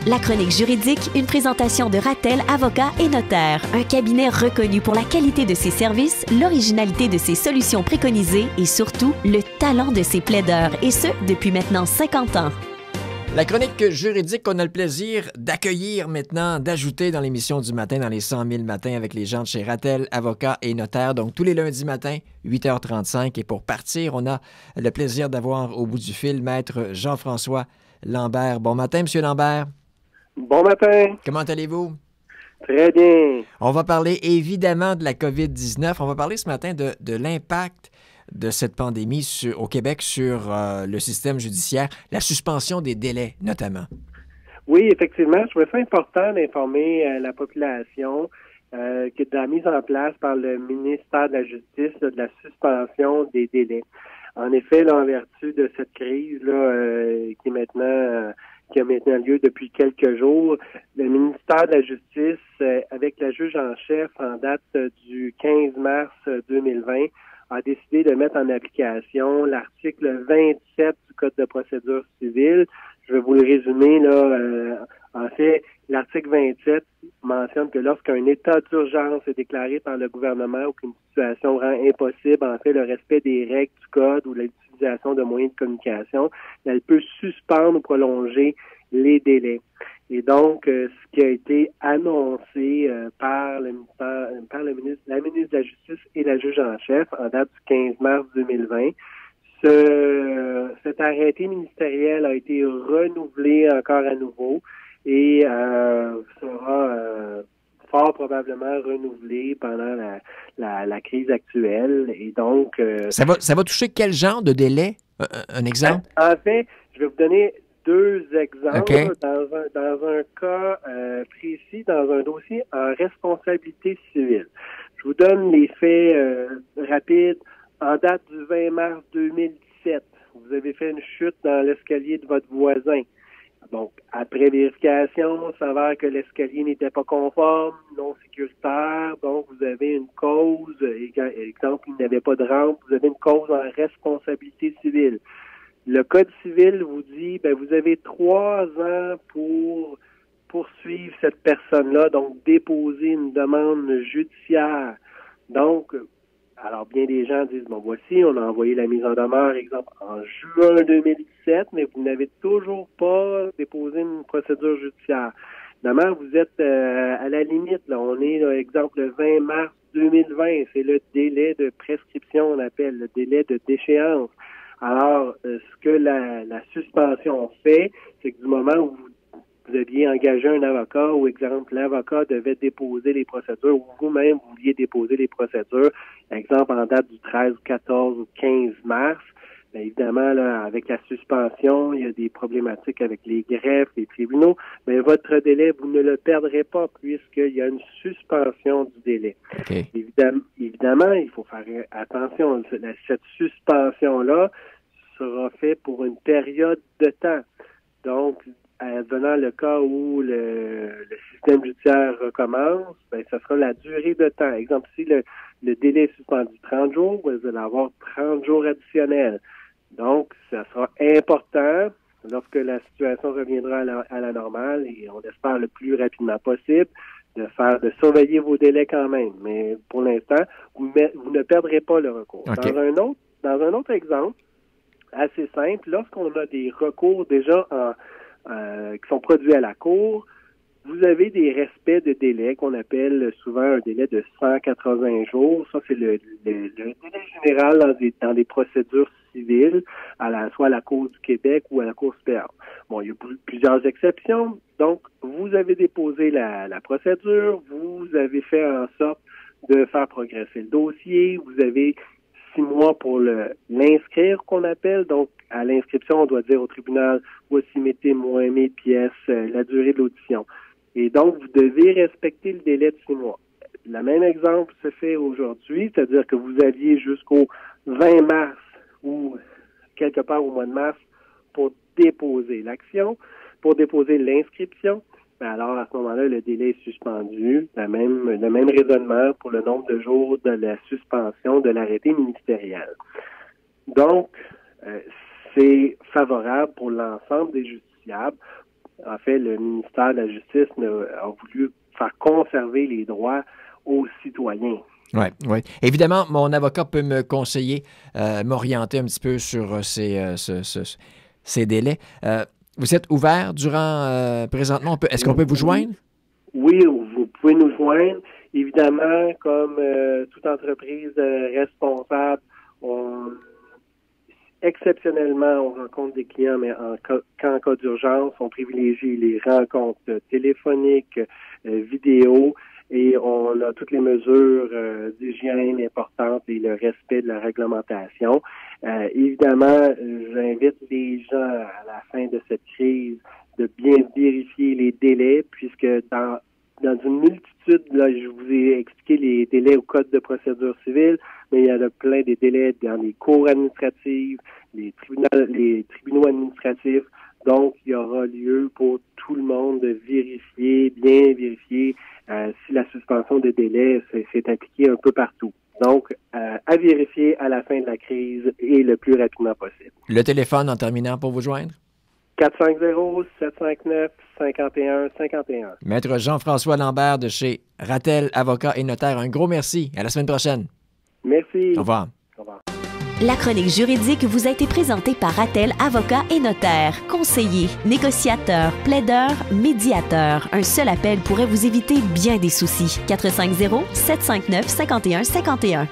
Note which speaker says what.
Speaker 1: La chronique juridique, une présentation de Ratel, avocats et notaires, un cabinet reconnu pour la qualité de ses services, l'originalité de ses solutions préconisées et surtout le talent de ses plaideurs, et ce, depuis maintenant 50 ans.
Speaker 2: La chronique juridique qu'on a le plaisir d'accueillir maintenant, d'ajouter dans l'émission du matin, dans les 100 000 matins avec les gens de chez Ratel, avocats et notaires. Donc, tous les lundis matins, 8h35. Et pour partir, on a le plaisir d'avoir au bout du fil Maître Jean-François Lambert. Bon matin, Monsieur Lambert.
Speaker 3: Bon matin.
Speaker 2: Comment allez-vous?
Speaker 3: Très bien.
Speaker 2: On va parler évidemment de la COVID-19. On va parler ce matin de l'impact de cette pandémie au Québec sur le système judiciaire, la suspension des délais notamment.
Speaker 3: Oui, effectivement, je trouvais ça important d'informer la population que de la mise en place par le ministère de la Justice de la suspension des délais. En effet, là, en vertu de cette crise là, qui a maintenant lieu depuis quelques jours, le ministère de la Justice, avec la juge en chef en date du 15 mars 2020, a décidé de mettre en application l'article 27 du Code de procédure civile. Je vais vous le résumer, là. En fait, l'article 27 mentionne que lorsqu'un état d'urgence est déclaré par le gouvernement ou qu'une situation rend impossible, en fait, le respect des règles du Code ou l'utilisation de moyens de communication, elle peut suspendre ou prolonger les délais. Et donc, ce qui a été annoncé par la ministre de la Justice et la juge en chef en date du 15 mars 2020, cet arrêté ministériel a été renouvelé encore à nouveau et sera fort probablement renouvelé pendant la crise actuelle. Et donc,
Speaker 2: ça va toucher quel genre de délai? Un exemple?
Speaker 3: En fait, je vais vous donner deux exemples.
Speaker 2: Okay.
Speaker 3: Dans un cas précis, dans un dossier en responsabilité civile. Je vous donne les faits rapides. En date du 20 mars 2017, vous avez fait une chute dans l'escalier de votre voisin. Donc, après vérification, il s'avère que l'escalier n'était pas conforme, non sécuritaire. Donc, vous avez une cause, exemple, il n'y avait pas de rampe, vous avez une cause en responsabilité civile. Le Code civil vous dit, vous avez 3 ans pour poursuivre cette personne-là, donc déposer une demande judiciaire. Donc, alors bien des gens disent, voici, on a envoyé la mise en demeure, exemple, en juin 2017, mais vous n'avez toujours pas déposé une procédure judiciaire. Évidemment, vous êtes à la limite, là. On est, là, exemple, le 20 mars 2020, c'est le délai de prescription, on appelle, le délai de déchéance. Alors, ce que la suspension fait, c'est que du moment où vous aviez engagé un avocat, ou exemple, l'avocat devait déposer les procédures, ou vous-même vous vouliez déposer les procédures, exemple, en date du 13, 14 ou 15 mars, bien évidemment, là, avec la suspension, il y a des problématiques avec les greffes, les tribunaux, mais votre délai, vous ne le perdrez pas puisqu'il y a une suspension du délai.
Speaker 2: Okay.
Speaker 3: Évidemment, il faut faire attention. Cette suspension-là sera faite pour une période de temps. Donc, advenant le cas où le système judiciaire recommence, ça sera la durée de temps. Exemple, si le délai est suspendu 30 jours, vous allez avoir 30 jours additionnels. Donc, ça sera important lorsque la situation reviendra à la normale, et on espère le plus rapidement possible, de surveiller vos délais quand même. Mais pour l'instant, vous ne perdrez pas le recours.
Speaker 2: Okay.
Speaker 3: Dans un autre exemple, assez simple, lorsqu'on a des recours déjà qui sont produits à la Cour, vous avez des respects de délai qu'on appelle souvent un délai de 180 jours. Ça, c'est le délai général dans les procédures civiles, soit à la Cour du Québec ou à la Cour supérieure. Bon, il y a plusieurs exceptions. Donc, vous avez déposé la procédure, vous avez fait en sorte de faire progresser le dossier, vous avez 6 mois pour l'inscrire, qu'on appelle. Donc, à l'inscription, on doit dire au tribunal, voici mes témoins, mes pièces, la durée de l'audition. Et donc, vous devez respecter le délai de 6 mois. Le même exemple se fait aujourd'hui, c'est-à-dire que vous aviez jusqu'au 20 mars ou quelque part au mois de mars pour déposer l'action, pour déposer l'inscription. Alors, à ce moment-là, le délai est suspendu. Le même raisonnement pour le nombre de jours de la suspension de l'arrêté ministériel. Donc, c'est favorable pour l'ensemble des justiciables. En fait, le ministère de la Justice a voulu faire conserver les droits aux citoyens.
Speaker 2: Oui, oui. Évidemment, mon avocat peut me conseiller, m'orienter un petit peu sur ces délais. Vous êtes ouvert durant, présentement, est-ce qu'on peut vous joindre?
Speaker 3: Oui, vous pouvez nous joindre. Évidemment, comme toute entreprise responsable, exceptionnellement, on rencontre des clients, mais en cas d'urgence, on privilégie les rencontres téléphoniques, vidéo, et on a toutes les mesures d'hygiène importantes et le respect de la réglementation. Évidemment, j'invite les gens à la fin de cette crise de bien vérifier les délais, puisque dans une multitude, là, je vous ai expliqué les délais au Code de procédure civile, mais il y en a plein des délais dans les cours administratives, les tribunaux administratifs. Donc, il y aura lieu pour tout le monde de vérifier, bien vérifier si la suspension des délais s'est appliquée un peu partout. Donc, à vérifier à la fin de la crise et le plus rapidement possible.
Speaker 2: Le téléphone en terminant pour vous joindre?
Speaker 3: 450-759-5151.
Speaker 2: Maître Jean-François Lambert de chez Ratel, avocat et notaire. Un gros merci. À la semaine prochaine.
Speaker 3: Merci.
Speaker 2: Au revoir.
Speaker 3: Au revoir.
Speaker 1: La chronique juridique vous a été présentée par Ratel, avocat et notaire. Conseiller, négociateur, plaideur, médiateur. Un seul appel pourrait vous éviter bien des soucis. 450-759-5151.